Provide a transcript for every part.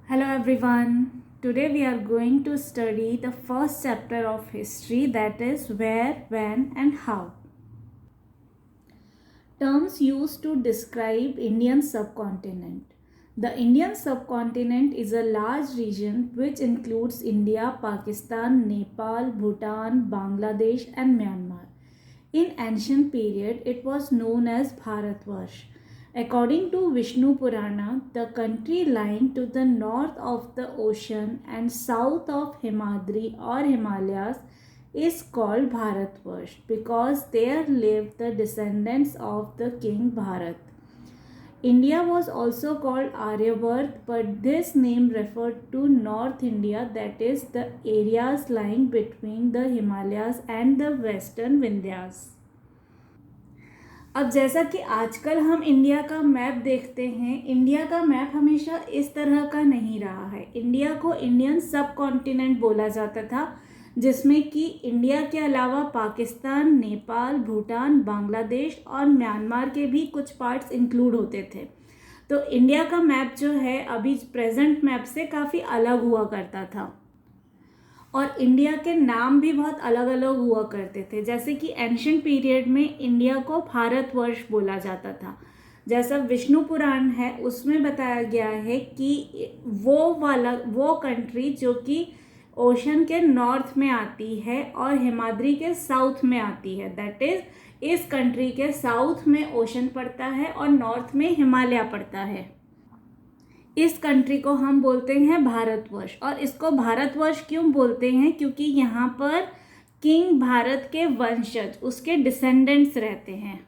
Hello everyone. Today we are going to study the first chapter of history, that is where, when and how. Terms used to describe Indian subcontinent. The Indian subcontinent is a large region which includes India, Pakistan, Nepal, Bhutan, Bangladesh and Myanmar. In ancient period it was known as Bharatvarsh. According to Vishnu Purana, the country lying to the north of the ocean and south of Himadri or Himalayas is called Bharatvarsh because there lived the descendants of the king Bharat. India was also called Aryabharat, but this name referred to North India, that is, the areas lying between the Himalayas and the western Vindhyas. अब जैसा कि आजकल हम India का map देखते हैं, India का map हमेशा इस तरह का नहीं रहा है। इंडिया को इंडियन सब कॉन्टिनेंट बोला जाता था, जिसमें कि इंडिया के अलावा पाकिस्तान, नेपाल, भूटान, बांग्लादेश और म्यांमार के भी कुछ पार्ट्स इंक्लूड होते थे। तो इंडिया का मैप जो है अभी प्रेजेंट मैप से काफ़ी अलग हुआ करता था और इंडिया के नाम भी बहुत अलग अलग हुआ करते थे। जैसे कि एंशिएंट पीरियड में इंडिया को भारतवर्ष बोला जाता था। जैसा विष्णु पुराण है उसमें बताया गया है कि वो कंट्री जो कि ओशन के नॉर्थ में आती है और हिमाद्री के साउथ में आती है, दैट इज इस कंट्री के साउथ में ओशन पड़ता है और नॉर्थ में हिमालय पड़ता है। इस कंट्री को हम बोलते हैं भारतवर्ष। और इसको भारतवर्ष क्यों बोलते हैं? क्योंकि यहाँ पर किंग भारत के वंशज, उसके डिसेंडेंट्स रहते हैं।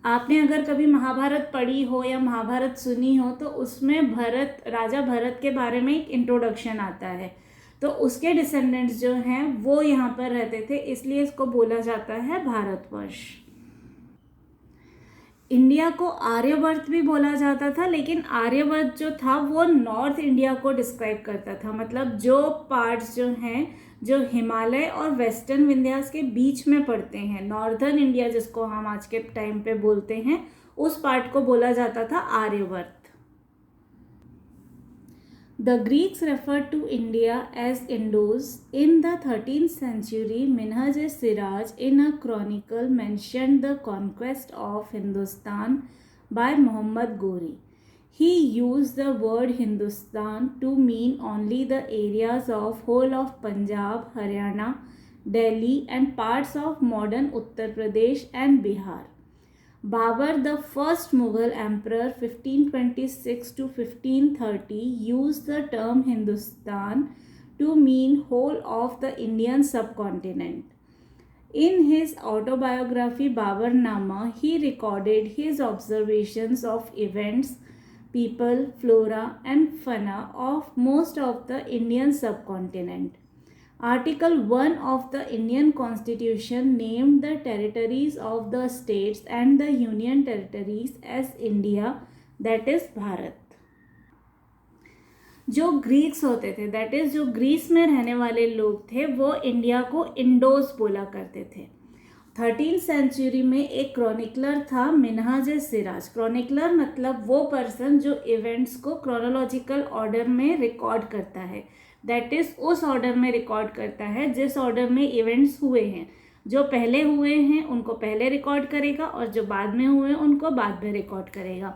आपने अगर कभी महाभारत पढ़ी हो या महाभारत सुनी हो तो उसमें राजा भरत के बारे में एक इंट्रोडक्शन आता है। तो उसके डिसेंडेंट्स जो हैं वो यहाँ पर रहते थे, इसलिए इसको बोला जाता है भारतवर्ष। इंडिया को आर्यवर्त भी बोला जाता था, लेकिन आर्यवर्त जो था वो नॉर्थ इंडिया को डिस्क्राइब करता था। मतलब जो पार्ट्स जो हैं जो हिमालय और वेस्टर्न विंध्यास के बीच में पड़ते हैं, नॉर्दर्न इंडिया जिसको हम आज के टाइम पे बोलते हैं, उस पार्ट को बोला जाता था Aryavart. The Greeks referred to India as Indus. In the 13th century, Minhaj-e-Siraj in a chronicle mentioned the conquest of Hindustan by Muhammad Ghori. He used the word Hindustan to mean only the areas of whole of Punjab, Haryana, Delhi and parts of modern Uttar Pradesh and Bihar. Babur, the first Mughal emperor 1526 to 1530, used the term Hindustan to mean whole of the Indian subcontinent. In his autobiography Baburnama, he recorded his observations of events, people, flora and fauna of most of the Indian subcontinent. Article 1 of the Indian Constitution named the territories of the states and the union territories as India, that is Bharat. जो Greeks होते थे, that is जो Greece में रहने वाले लोग थे, वो इंडिया को इंडोस बोला करते थे। 13th सेंचुरी में एक क्रॉनिकलर था मिन्हाज-ए-सिराज। क्रॉनिकलर मतलब वो पर्सन जो इवेंट्स को क्रोनोलॉजिकल ऑर्डर में रिकॉर्ड करता है, दैट इज उस ऑर्डर में रिकॉर्ड करता है जिस ऑर्डर में इवेंट्स हुए हैं। जो पहले हुए हैं उनको पहले रिकॉर्ड करेगा और जो बाद में हुए हैं उनको बाद में रिकॉर्ड करेगा।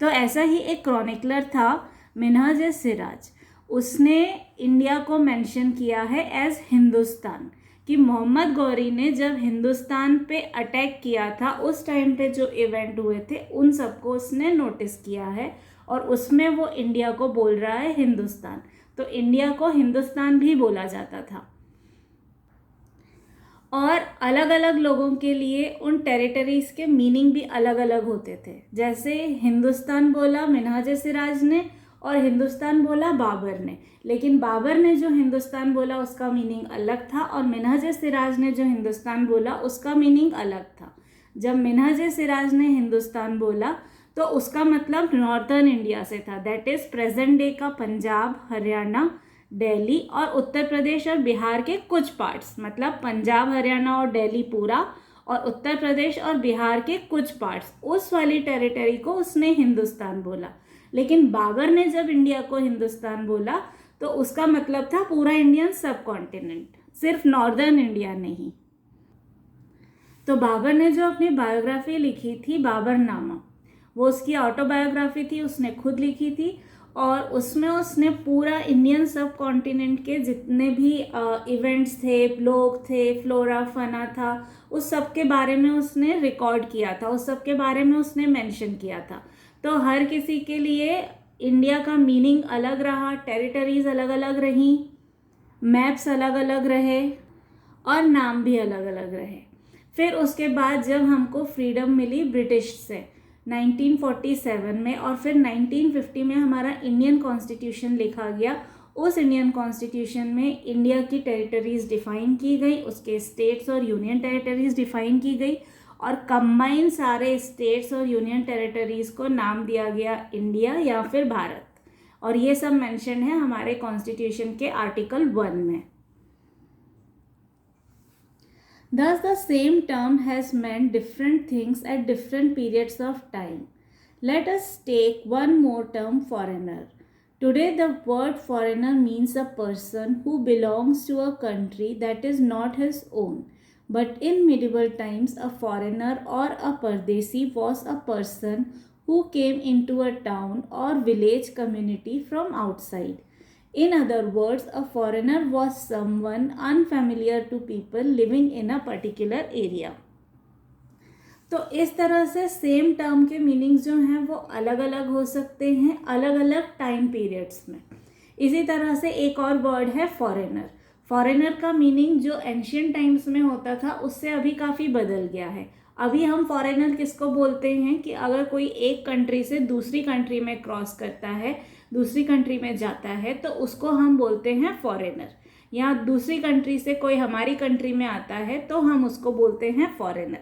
तो ऐसा ही एक क्रॉनिकलर था मिन्हाज-ए-सिराज। उसने इंडिया को मेंशन किया है एज हिंदुस्तान, कि मोहम्मद गौरी ने जब हिंदुस्तान पे अटैक किया था उस टाइम पे जो इवेंट हुए थे उन सबको उसने नोटिस किया है और उसमें वो इंडिया को बोल रहा है हिंदुस्तान। तो इंडिया को हिंदुस्तान भी बोला जाता था। और अलग अलग लोगों के लिए उन टेरिटरीज के मीनिंग भी अलग अलग होते थे। जैसे हिंदुस्तान बोला मिन्हाज-ए-सिराज ने और हिंदुस्तान बोला बाबर ने, लेकिन बाबर ने जो हिंदुस्तान बोला उसका मीनिंग अलग था और मिन्हाज-ए-सिराज ने जो हिंदुस्तान बोला उसका मीनिंग अलग था। जब मिन्हाज-ए-सिराज ने हिंदुस्तान बोला तो उसका मतलब नॉर्दर्न इंडिया से था, दैट इज प्रेजेंट डे का पंजाब, हरियाणा, दिल्ली और उत्तर प्रदेश और बिहार के कुछ पार्ट्स। मतलब पंजाब, हरियाणा और दिल्ली पूरा और उत्तर प्रदेश और बिहार के कुछ पार्ट्स, उस वाली टेरिटरी को उसने हिंदुस्तान बोला। लेकिन बाबर ने जब इंडिया को हिंदुस्तान बोला तो उसका मतलब था पूरा इंडियन सब कॉन्टिनेंट, सिर्फ नॉर्दर्न इंडिया नहीं। तो बाबर ने जो अपनी बायोग्राफी लिखी थी बाबरनामा, वो उसकी ऑटोबायोग्राफी थी, उसने खुद लिखी थी और उसमें उसने पूरा इंडियन सब कॉन्टिनेंट के जितने भी इवेंट्स थे, लोग थे, फ्लोरा फना था, उस सब के बारे में उसने रिकॉर्ड किया था, उस सब के बारे में उसने मेंशन किया था। तो हर किसी के लिए इंडिया का मीनिंग अलग रहा, टेरिटरीज अलग अलग रही, मैप्स अलग अलग रहे और नाम भी अलग अलग रहे। फिर उसके बाद जब हमको फ्रीडम मिली ब्रिटिश से 1947 में और फिर 1950 में हमारा इंडियन कॉन्स्टिट्यूशन लिखा गया, उस इंडियन कॉन्स्टिट्यूशन में इंडिया की टेरिटरीज डिफाइन की गई, उसके स्टेट्स और यूनियन टेरिटरीज डिफाइन की गई और कंबाइन सारे स्टेट्स और यूनियन टेरिटरीज को नाम दिया गया इंडिया या फिर भारत। और ये सब मेंशन है हमारे कॉन्स्टिट्यूशन के आर्टिकल 1 में। Thus, the same term has meant different things at different periods of time. Let us take one more term, foreigner. Today, the word foreigner means a person who belongs to a country that is not his own. But in medieval times, a foreigner or a Pardesi was a person who came into a town or village community from outside. In other words, a foreigner was someone unfamiliar to people living in a particular area. तो इस तरह से same term के meanings जो हैं वो अलग अलग हो सकते हैं अलग अलग टाइम पीरियड्स में। इसी तरह से एक और वर्ड है फॉरेनर। फॉरेनर का मीनिंग जो एंशियंट टाइम्स में होता था उससे अभी काफ़ी बदल गया है। अभी हम फॉरेनर किसको बोलते हैं कि अगर कोई एक कंट्री से दूसरी कंट्री में क्रॉस करता है, दूसरी कंट्री में जाता है, तो उसको हम बोलते हैं फॉरेनर। या दूसरी कंट्री से कोई हमारी कंट्री में आता है तो हम उसको बोलते हैं फॉरेनर।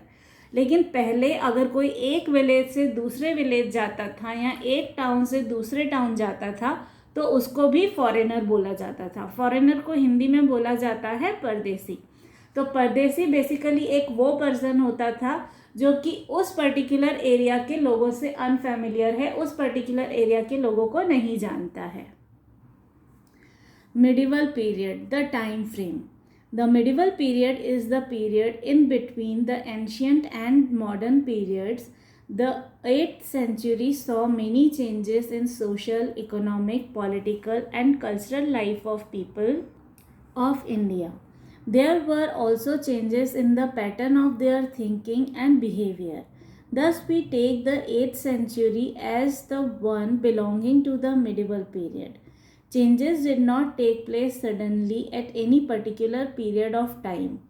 लेकिन पहले अगर कोई एक विलेज से दूसरे विलेज जाता था या एक टाउन से दूसरे टाउन जाता था तो उसको भी फॉरेनर बोला जाता था। फॉरेनर को हिंदी में बोला जाता है परदेसी। तो परदेसी बेसिकली एक वो पर्सन होता था जो कि उस पर्टिकुलर एरिया के लोगों से अनफेमिलियर है, उस पर्टिकुलर एरिया के लोगों को नहीं जानता है। Medieval period, the time frame. The medieval period is the period in between the ancient and modern periods. The 8th century saw many changes in social, economic, political and cultural life of people of India. There were also changes in the pattern of their thinking and behavior. Thus we take the 8th century as the one belonging to the medieval period. Changes did not take place suddenly at any particular period of time.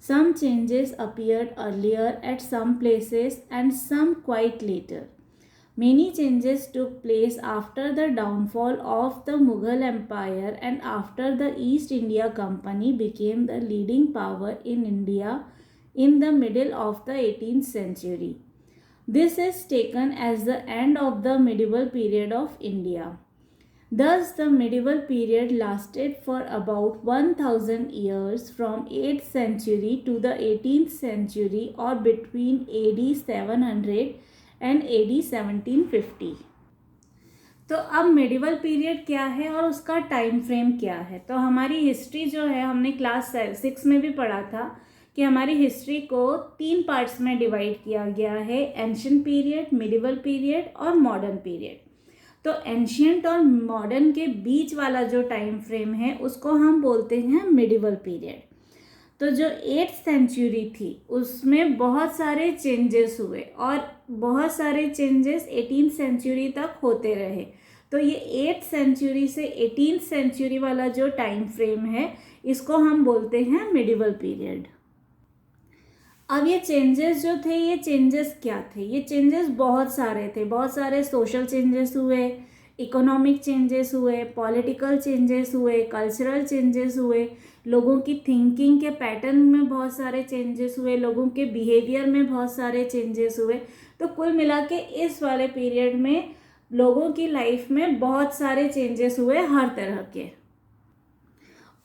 Some changes appeared earlier at some places and some quite later. Many changes took place after the downfall of the Mughal Empire and after the East India Company became the leading power in India in the middle of the 18th century. This is taken as the end of the medieval period of India. Thus, the medieval period lasted for about 1000 years from 8th century to the 18th century or between AD 700 and AD 1750. तो अब medieval period क्या है और उसका time frame क्या है। तो हमारी हिस्ट्री जो है हमने क्लास 6 में भी पढ़ा था कि हमारी हिस्ट्री को 3 पार्ट्स में डिवाइड किया गया है, एंशिएंट पीरियड, मिडिवल पीरियड और मॉडर्न पीरियड। तो एंशिएंट और मॉडर्न के बीच वाला जो टाइम फ्रेम है उसको हम बोलते हैं मिडिवल पीरियड। तो जो 8th सेंचुरी थी उसमें बहुत सारे चेंजेस हुए और बहुत सारे चेंजेस 18th सेंचुरी तक होते रहे। तो ये 8th सेंचुरी से 18th सेंचुरी वाला जो टाइम फ्रेम है इसको हम बोलते हैं मिडिवल पीरियड। अब ये चेंजेस जो थे ये चेंजेस क्या थे? ये चेंजेस बहुत सारे थे, बहुत सारे सोशल चेंजेस हुए, इकोनॉमिक चेंजेस हुए, पॉलिटिकल चेंजेस हुए, कल्चरल चेंजेस हुए, लोगों की थिंकिंग के पैटर्न में बहुत सारे चेंजेस हुए, लोगों के बिहेवियर में बहुत सारे चेंजेस हुए। तो कुल मिला के इस वाले पीरियड में लोगों की लाइफ में बहुत सारे चेंजेस हुए हर तरह के।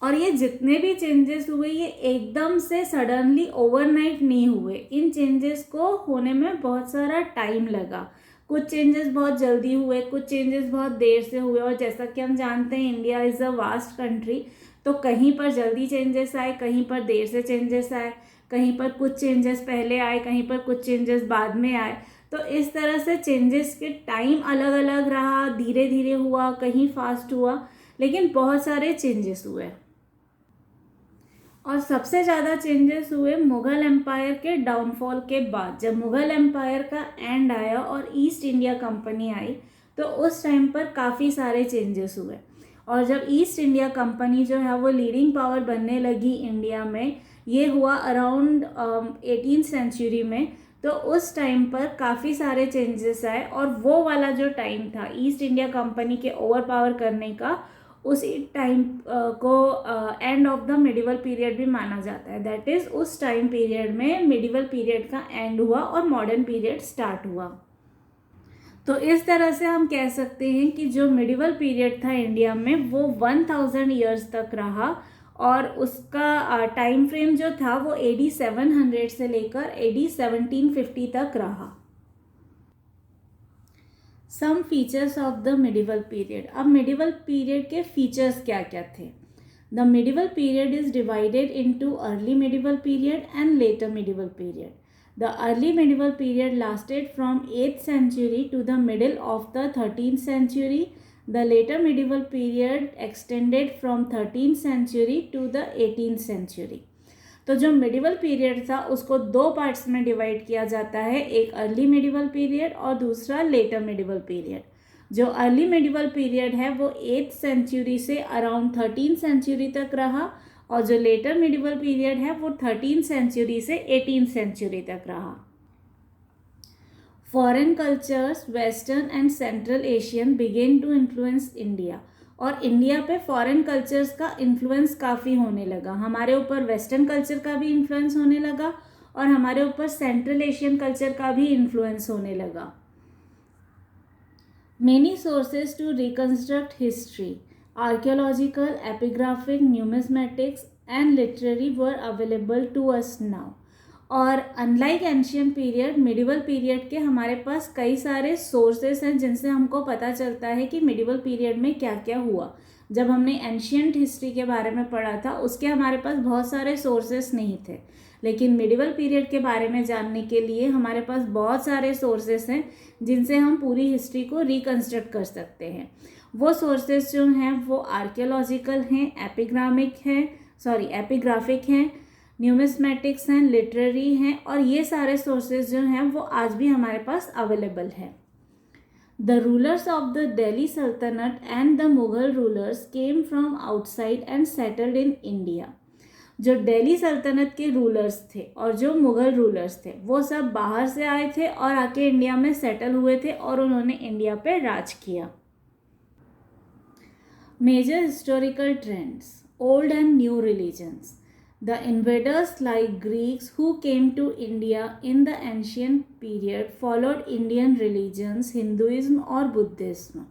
और ये जितने भी चेंजेस हुए ये एकदम से सडनली ओवरनाइट नहीं हुए, इन चेंजेस को होने में बहुत सारा टाइम लगा। कुछ चेंजेस बहुत जल्दी हुए, कुछ चेंजेस बहुत देर से हुए। और जैसा कि हम जानते हैं India is a vast country, तो कहीं पर जल्दी चेंजेस आए, कहीं पर देर से चेंजेस आए, कहीं पर कुछ चेंजेस पहले आए, कहीं पर कुछ चेंजेस बाद में आए। तो इस तरह से चेंजेस के टाइम अलग अलग रहा, धीरे धीरे हुआ, कहीं फास्ट हुआ, लेकिन बहुत सारे चेंजेस हुए। और सबसे ज़्यादा चेंजेस हुए मुग़ल एम्पायर के डाउनफॉल के बाद। जब मुग़ल एम्पायर का एंड आया और ईस्ट इंडिया कंपनी आई, तो उस टाइम पर काफ़ी सारे चेंजेस हुए। और जब ईस्ट इंडिया कंपनी जो है वो लीडिंग पावर बनने लगी इंडिया में, ये हुआ अराउंड 18th सेंचुरी में। तो उस टाइम पर काफ़ी सारे चेंजेस आए, और वो वाला जो टाइम था ईस्ट इंडिया कंपनी के ओवर पावर करने का, उसी टाइम को end of the medieval period भी माना जाता है। दैट इज़ उस टाइम पीरियड में मिडिवल पीरियड का एंड हुआ और मॉडर्न पीरियड स्टार्ट हुआ। तो इस तरह से हम कह सकते हैं कि जो मिडिवल पीरियड था इंडिया में वो 1000 ईयर्स तक रहा, और उसका टाइम फ्रेम जो था वो AD 700 से लेकर AD 1750 तक रहा। Some features of the medieval period. अब मिडिवल पीरियड के फीचर्स क्या क्या थे? The medieval period is divided into early medieval period and later medieval period. The early medieval period lasted from 8th century to the middle of the 13th century. The later medieval period extended from 13th century to the 18th century. तो जो medieval period था उसको दो parts में divide किया जाता है, एक अर्ली मिडिवल पीरियड और दूसरा लेटर मिडिवल पीरियड. जो अर्ली मिडिवल पीरियड है वो 8th सेंचुरी से अराउंड 13th सेंचुरी तक रहा, और जो लेटर मिडिवल पीरियड है वो 13th सेंचुरी से 18th सेंचुरी तक रहा. Foreign cultures western and central Asian began to influence India. और इंडिया पे फॉरेन कल्चर्स का इन्फ्लुएंस काफ़ी होने लगा. हमारे ऊपर वेस्टर्न कल्चर का भी इन्फ्लुएंस होने लगा और हमारे ऊपर सेंट्रल एशियन कल्चर का भी इन्फ्लुएंस होने लगा. Many sources to reconstruct history, archaeological, epigraphic, numismatics and literary were available to us now. और unlike ancient period, medieval period के हमारे पास कई सारे सोर्सेस हैं जिनसे हमको पता चलता है कि मिडिवल पीरियड में क्या क्या हुआ. जब हमने एंशियंट हिस्ट्री के बारे में पढ़ा था उसके हमारे पास बहुत सारे सोर्सेस नहीं थे, लेकिन मिडिवल पीरियड के बारे में जानने के लिए हमारे पास बहुत सारे सोर्सेस हैं जिनसे हम पूरी हिस्ट्री को रिकन्स्ट्रक्ट कर सकते हैं. वो सोर्सेस जो हैं वो आर्कियोलॉजिकल हैं, एपिग्राफिक हैं, न्यूमिस्मेटिक्स हैं, लिटरेरी हैं, और ये सारे सोर्सेज जो हैं वो आज भी हमारे पास अवेलेबल है. The rulers of the Delhi sultanate and the Mughal rulers came from outside and settled in India. जो दिल्ली सल्तनत के रूलर्स थे और जो मुगल रूलर्स थे वो सब बाहर से आए थे और आके इंडिया में सेटल हुए थे और उन्होंने इंडिया पे राज किया. Major historical trends, old and new religions. The invaders like Greeks who came to India in the ancient period followed Indian religions, Hinduism or Buddhism.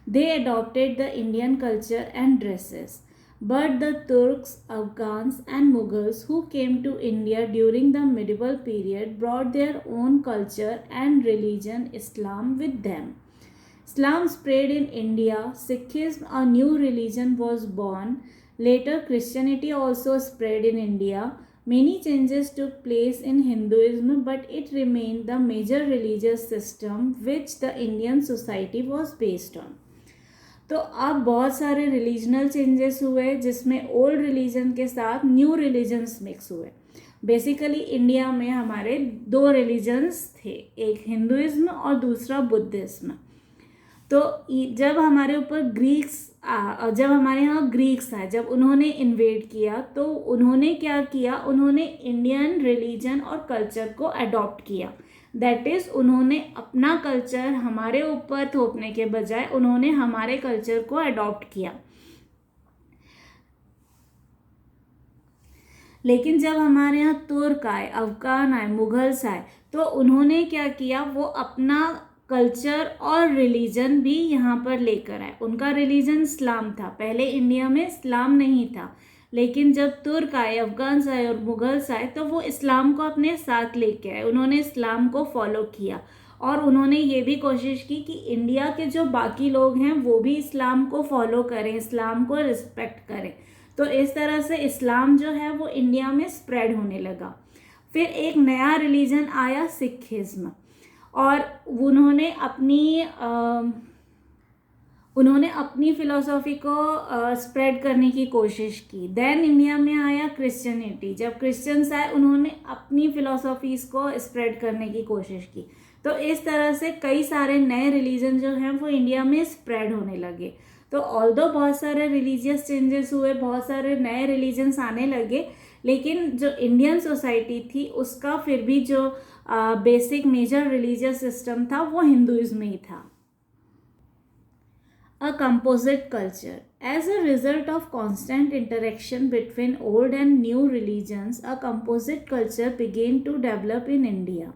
They adopted the Indian culture and dresses. But the Turks, Afghans and Mughals who came to India during the medieval period brought their own culture and religion, Islam, with them. Islam spread in India. Sikhism, a new religion, was born. Later, Christianity also spread in India. Many changes took place in Hinduism, but it remained the major religious system which the Indian society was based on. तो अब बहुत सारे रिलीजनल changes हुए जिसमें old religion के साथ new religions mix हुए. Basically India में हमारे दो रिलीजन्स थे, एक हिंदुइज्म और दूसरा बुद्धिज्म. तो जब हमारे ऊपर जब हमारे यहाँ ग्रीक्स आए, जब उन्होंने इन्वेड किया तो उन्होंने क्या किया, उन्होंने इंडियन रिलीजन और कल्चर को अडॉप्ट किया. दैट इज़ उन्होंने अपना कल्चर हमारे ऊपर थोपने के बजाय उन्होंने हमारे कल्चर को अडॉप्ट किया. लेकिन जब हमारे यहाँ तुर्क आए, अफगान आए, मुगल्स आए, तो उन्होंने क्या किया, वो अपना कल्चर और रिलीजन भी यहाँ पर लेकर आए. उनका रिलीजन इस्लाम था. पहले इंडिया में इस्लाम नहीं था, लेकिन जब तुर्क आए, अफगान्स आए और मुगल्स आए तो वो इस्लाम को अपने साथ लेके आए. उन्होंने इस्लाम को फॉलो किया और उन्होंने ये भी कोशिश की कि इंडिया के जो बाकी लोग हैं वो भी इस्लाम को फॉलो करें, इस्लाम को रिस्पेक्ट करें। तो इस तरह से इस्लाम जो है वो इंडिया में स्प्रेड होने लगा। फिर एक नया रिलीजन आया, सिखिज्म, और उन्होंने अपनी फिलॉसफी को स्प्रेड करने की कोशिश की। देन इंडिया में आया क्रिश्चियनिटी। जब क्रिश्चियंस आए उन्होंने अपनी फिलॉसफीज़ को स्प्रेड करने की कोशिश की। तो इस तरह से कई सारे नए रिलीजन जो हैं वो इंडिया में स्प्रेड होने लगे। तो ऑल्दो बहुत सारे रिलीजियस चेंजेस हुए, बहुत सारे नए रिलीजन्स आने लगे, लेकिन जो इंडियन सोसाइटी थी उसका फिर भी जो बेसिक मेजर रिलीजियस सिस्टम था वो हिंदुइज्म ही था। A composite culture. As a result of constant interaction between old and new religions, a composite culture began to develop in India.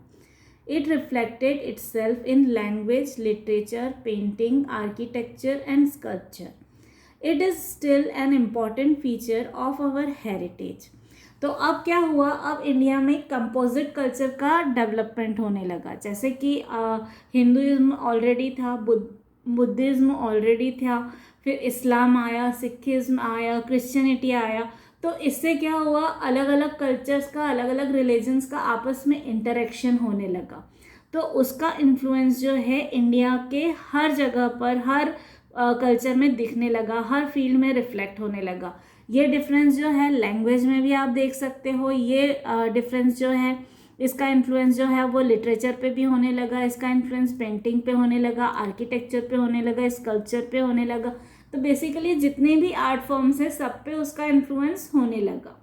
It reflected itself in language, literature, painting, architecture, and sculpture. It is still an important feature of our heritage. तो अब क्या हुआ, अब India में composite culture का development होने लगा। जैसे कि हिंदुइज्म ऑलरेडी था, बुद्धिज़्म ऑलरेडी था, फिर इस्लाम आया, सिखिज्म आया, क्रिश्चियनिटी आया। तो इससे क्या हुआ, अलग अलग कल्चर्स का, अलग अलग रिलीजन्स का आपस में इंटरेक्शन होने लगा। तो उसका इन्फ्लुएंस जो है इंडिया के हर जगह पर, हर कल्चर में दिखने लगा, हर फील्ड में रिफ्लेक्ट होने लगा। ये डिफरेंस जो है लैंग्वेज में भी आप देख सकते हो, ये डिफरेंस जो है, इसका इन्फ्लुएंस जो है वो लिटरेचर पे भी होने लगा, इसका इन्फ्लुएंस पेंटिंग पे होने लगा, आर्किटेक्चर पे होने लगा, स्कल्पचर पे होने लगा। तो बेसिकली जितने भी आर्ट फॉर्म्स हैं सब पे उसका इन्फ्लुएंस होने लगा।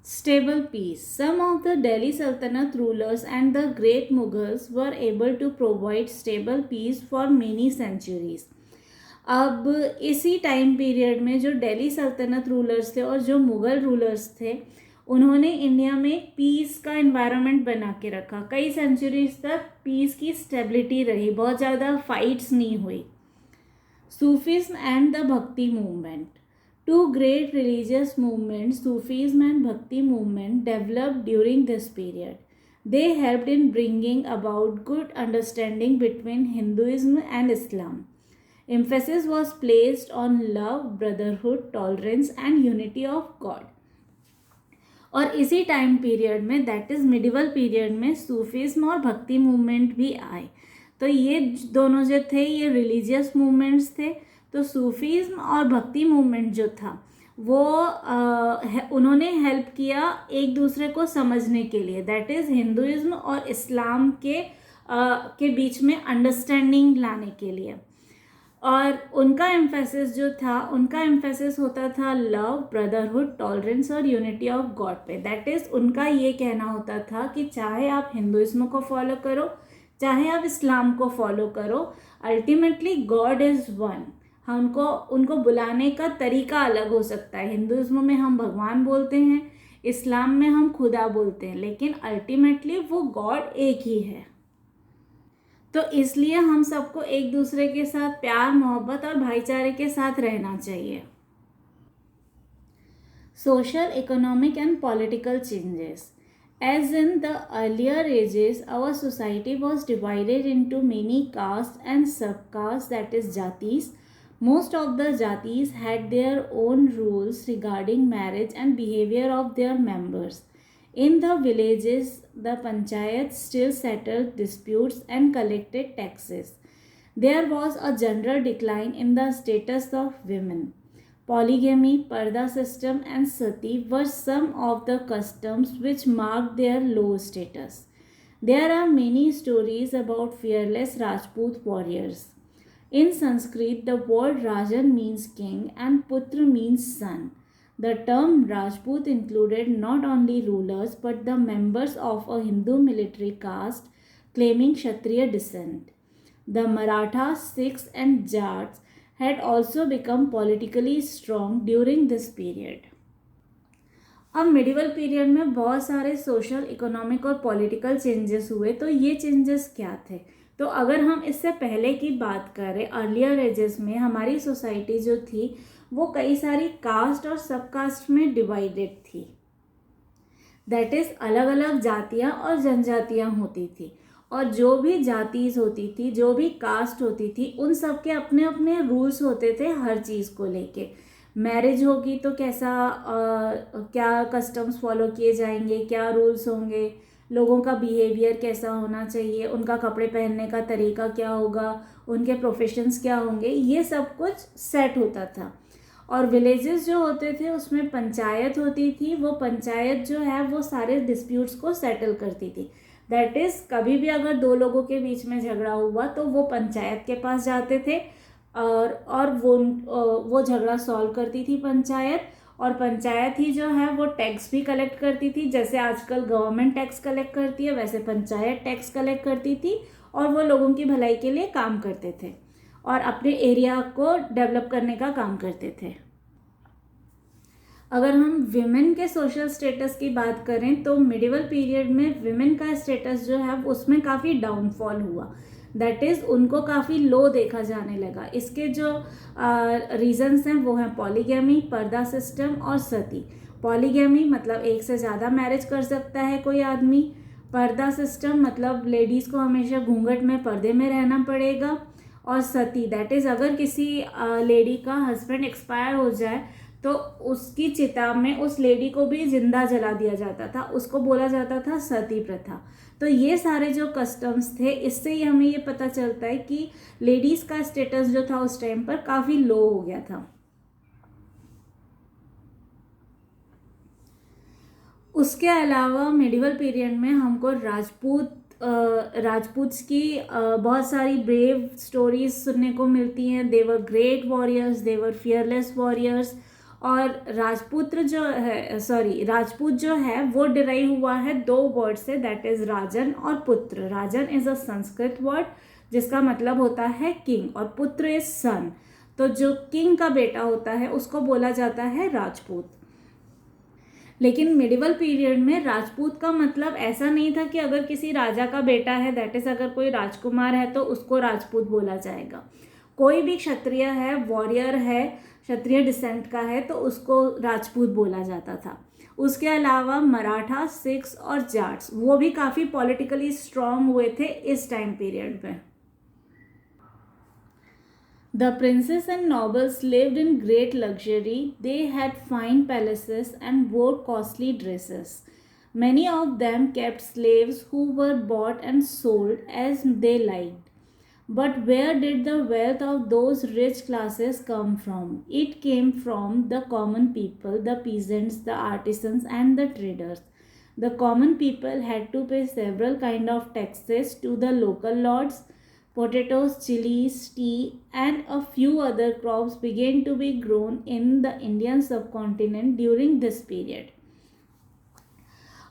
Stable peace. Some of the Delhi Sultanate rulers and the great Mughals were able to provide stable peace for many centuries. अब इसी टाइम पीरियड में जो दिल्ली सल्तनत रूलर्स थे और जो मुग़ल रूलर्स थे, उन्होंने इंडिया में पीस का एनवायरनमेंट बना के रखा। कई सेंचुरीज तक पीस की स्टेबिलिटी रही, बहुत ज़्यादा फाइट्स नहीं हुई। सूफीज़्म एंड द भक्ति movement. Two great religious movements, Sufism and Bhakti movement, developed during this period. They helped in bringing about good understanding between Hinduism and Islam. Emphasis was placed on love, brotherhood, tolerance and unity of God. और इसी time period में, that is medieval period में, सूफीज़्म और भक्ति movement भी आए। तो ये दोनों जो थे ये रिलीजियस मूवमेंट्स थे। तो सूफीज़्म और भक्ति मूवमेंट जो था वो उन्होंने हेल्प किया एक दूसरे को समझने के लिए, दैट इज़ हिंदुइज्म और इस्लाम के बीच में अंडरस्टैंडिंग लाने के लिए। और उनका एम्फेसिस जो था, उनका एम्फेसिस होता था लव, ब्रदरहुड, टॉलरेंस और यूनिटी ऑफ गॉड पे। दैट इज़ उनका ये कहना होता था कि चाहे आप हिंदुइज्म को फॉलो करो, चाहे आप इस्लाम को फॉलो करो, अल्टीमेटली गॉड इज़ वन। उनको बुलाने का तरीका अलग हो सकता है। हिंदुइज्म में हम भगवान बोलते हैं, इस्लाम में हम खुदा बोलते हैं, लेकिन अल्टीमेटली वो गॉड एक ही है। तो इसलिए हम सबको एक दूसरे के साथ प्यार, मोहब्बत और भाईचारे के साथ रहना चाहिए। Social, economic and political changes. As in the earlier ages, our society was divided into many castes and subcastes, that is jatis. Most of the jatis had their own rules regarding marriage and behavior of their members. In the villages, the panchayats still settled disputes and collected taxes. There was a general decline in the status of women. Polygamy, parda system and sati were some of the customs which marked their low status. There are many stories about fearless Rajput warriors. In Sanskrit, the word Rajan means king and Putra means son. The term Rajput included not only rulers but the members of a Hindu military caste claiming Kshatriya descent. The Marathas, Sikhs and Jats had also become politically strong during this period. अब medieval period में बहुत सारे social, economic और political changes हुए। तो ये changes क्या थे? तो अगर हम इससे पहले की बात करें, अर्लियर एजेस में हमारी सोसाइटी जो थी वो कई सारी कास्ट और सब कास्ट में डिवाइडेड थी। दैट इज़ अलग अलग जातियाँ और जनजातियाँ होती थी, और जो भी जातीज होती थी, जो भी कास्ट होती थी, उन सब के अपने अपने रूल्स होते थे हर चीज़ को लेके। मैरिज होगी तो कैसा क्या कस्टम्स फॉलो किए जाएंगे, क्या रूल्स होंगे, लोगों का बिहेवियर कैसा होना चाहिए, उनका कपड़े पहनने का तरीका क्या होगा, उनके प्रोफेशंस क्या होंगे, ये सब कुछ सेट होता था। और विलेजेस जो होते थे उसमें पंचायत होती थी, वो पंचायत जो है वो सारे डिस्प्यूट्स को सेटल करती थी। दैट इज़ कभी भी अगर दो लोगों के बीच में झगड़ा हुआ तो वो पंचायत के पास जाते थे, और वो झगड़ा सॉल्व करती थी पंचायत। और पंचायत ही जो है वो टैक्स भी कलेक्ट करती थी, जैसे आजकल गवर्नमेंट टैक्स कलेक्ट करती है वैसे पंचायत टैक्स कलेक्ट करती थी, और वो लोगों की भलाई के लिए काम करते थे और अपने एरिया को डेवलप करने का काम करते थे। अगर हम विमेन के सोशल स्टेटस की बात करें तो मिडिवल पीरियड में विमेन का स्टेटस जो है उसमें काफ़ी डाउनफॉल हुआ। दैट इज़ उनको काफ़ी लो देखा जाने लगा। इसके जो रीजंस हैं वो हैं पॉलीगैमी, पर्दा सिस्टम और सती। पॉलीगैमी मतलब एक से ज़्यादा मैरिज कर सकता है कोई आदमी। पर्दा सिस्टम मतलब लेडीज़ को हमेशा घूंघट में पर्दे में रहना पड़ेगा। और सती दैट इज़ अगर किसी लेडी का हस्बैंड एक्सपायर हो जाए तो उसकी चिता में उस लेडी को भी जिंदा जला दिया जाता था, उसको बोला जाता था सती प्रथा। तो ये सारे जो कस्टम्स थे, इससे ही हमें ये पता चलता है कि लेडीज़ का स्टेटस जो था उस टाइम पर काफ़ी लो हो गया था। उसके अलावा मिडिवल पीरियड में हमको राजपूत्स की बहुत सारी ब्रेव स्टोरीज सुनने को मिलती हैं। They were great warriors, they were fearless warriors. और राजपूत जो है वो डिराइव हुआ है दो वर्ड से, दैट इज राजन और पुत्र। राजन इज अ संस्कृत वर्ड जिसका मतलब होता है किंग, और पुत्र इज सन। तो जो किंग का बेटा होता है उसको बोला जाता है राजपूत। लेकिन मिडिवल पीरियड में राजपूत का मतलब ऐसा नहीं था कि अगर किसी राजा का बेटा है, दैट इज अगर कोई राजकुमार है तो उसको राजपूत बोला जाएगा। कोई भी क्षत्रिय है, वॉरियर है, क्षत्रिय डिसेंट का है तो उसको राजपूत बोला जाता था। उसके अलावा मराठा, सिख्स और जाट्स वो भी काफ़ी पॉलिटिकली स्ट्रांग हुए थे इस टाइम पीरियड में। The princes and nobles lived in great luxury. They had fine palaces and wore costly dresses. Many of them kept slaves who were bought and sold as they liked. But where did the wealth of those rich classes come from? It came from the common people, the peasants, the artisans, and the traders. The common people had to pay several kinds of taxes to the local lords. Potatoes, chilies, tea, and a few other crops began to be grown in the Indian subcontinent during this period.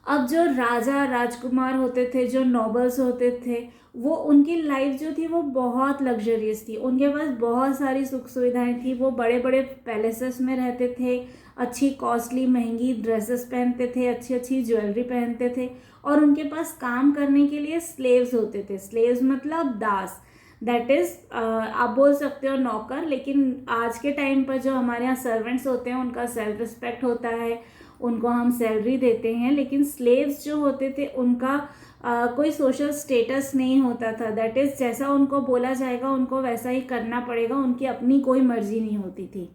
अब जो राजा राजकुमार होते थे, जो nobles होते थे, वो उनकी life जो थी वो बहुत लग्जरियस थी। उनके पास बहुत सारी सुख सुविधाएं थी। वो बड़े बड़े पैलेसेस में रहते थे, अच्छी कॉस्टली महंगी ड्रेसेस पहनते थे, अच्छी अच्छी ज्वेलरी पहनते थे, और उनके पास काम करने के लिए स्लेव्स होते थे। स्लेव्स मतलब दास, दैट इज़ आप बोल सकते हो नौकर, लेकिन आज के टाइम पर जो हमारे यहाँ सर्वेंट्स होते हैं उनका सेल्फ रिस्पेक्ट होता है, उनको हम सैलरी देते हैं। लेकिन स्लेव्स जो होते थे उनका कोई सोशल स्टेटस नहीं होता था। दैट इज़ जैसा उनको बोला जाएगा उनको वैसा ही करना पड़ेगा, उनकी अपनी कोई मर्जी नहीं होती थी,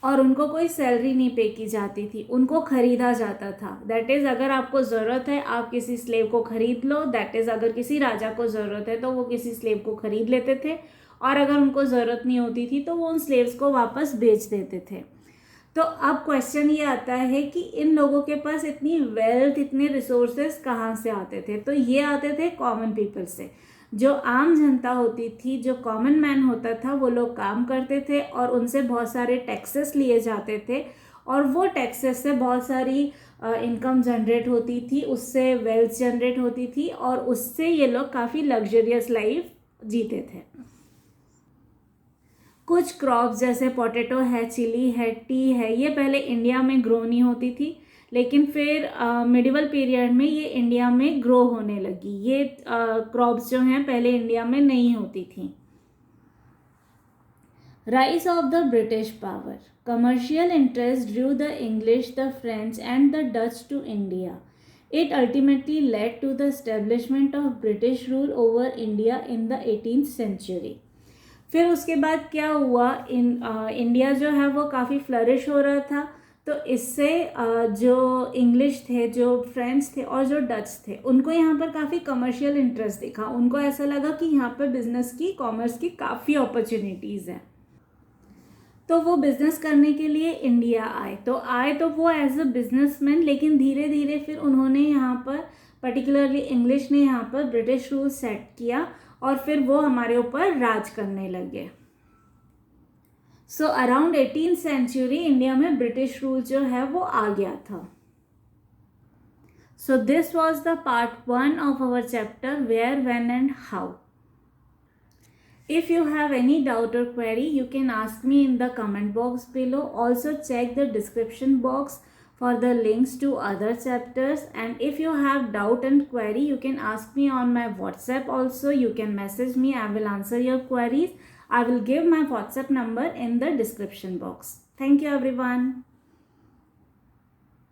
और उनको कोई सैलरी नहीं पे की जाती थी, उनको खरीदा जाता था। दैट इज़ अगर आपको ज़रूरत है आप किसी स्लेव को खरीद लो। दैट इज़ अगर किसी राजा को ज़रूरत है तो वो किसी स्लेव को खरीद लेते थे, और अगर उनको ज़रूरत नहीं होती थी तो वो उन स्लेव्स को वापस बेच देते थे। तो अब क्वेश्चन ये आता है कि इन लोगों के पास इतनी वेल्थ, इतने रिसोर्सेज कहाँ से आते थे? तो ये आते थे कॉमन पीपल से। जो आम जनता होती थी, जो कॉमन मैन होता था, वो लोग काम करते थे और उनसे बहुत सारे टैक्सेस लिए जाते थे, और वो टैक्सेस से बहुत सारी इनकम जनरेट होती थी, उससे वेल्थ जनरेट होती थी, और उससे ये लोग काफ़ी लग्जरियस लाइफ जीते थे। कुछ क्रॉप्स जैसे पोटैटो है, चिली है, टी है, ये पहले इंडिया में ग्रो नहीं होती थी, लेकिन फिर मिडिवल पीरियड में ये इंडिया में ग्रो होने लगी। ये क्रॉप्स जो हैं पहले इंडिया में नहीं होती थी। Rise of the British power. Commercial interests drew the English, the French, and the Dutch to India. It ultimately led to the establishment of British rule over India in the 18th century. फिर उसके बाद क्या हुआ, India जो है वो काफ़ी flourish हो रहा था, तो इससे जो इंग्लिश थे, जो फ्रेंच थे और जो डच थे, उनको यहाँ पर काफ़ी कमर्शियल इंटरेस्ट दिखा. उनको ऐसा लगा कि यहाँ पर बिजनेस की, कॉमर्स की काफ़ी अपॉर्चुनिटीज़ हैं, तो वो बिज़नेस करने के लिए इंडिया आए. तो वो एज अ बिजनेसमैन, लेकिन धीरे धीरे फिर उन्होंने यहाँ पर, पर्टिकुलरली इंग्लिश ने यहाँ पर ब्रिटिश रूल सेट किया और फिर वो हमारे ऊपर राज करने लगे. So around 18th century India में ब्रिटिश रूल जो है वो आ गया था. So this was the part 1 of our chapter where, when and how. If you have any doubt or query, you can ask me in the comment box below. Also check the description box for the links to other chapters. And if you have doubt and query, you can ask me on my WhatsApp also. You can message me. I will answer your queries. I will give my WhatsApp number in the description box. Thank you everyone.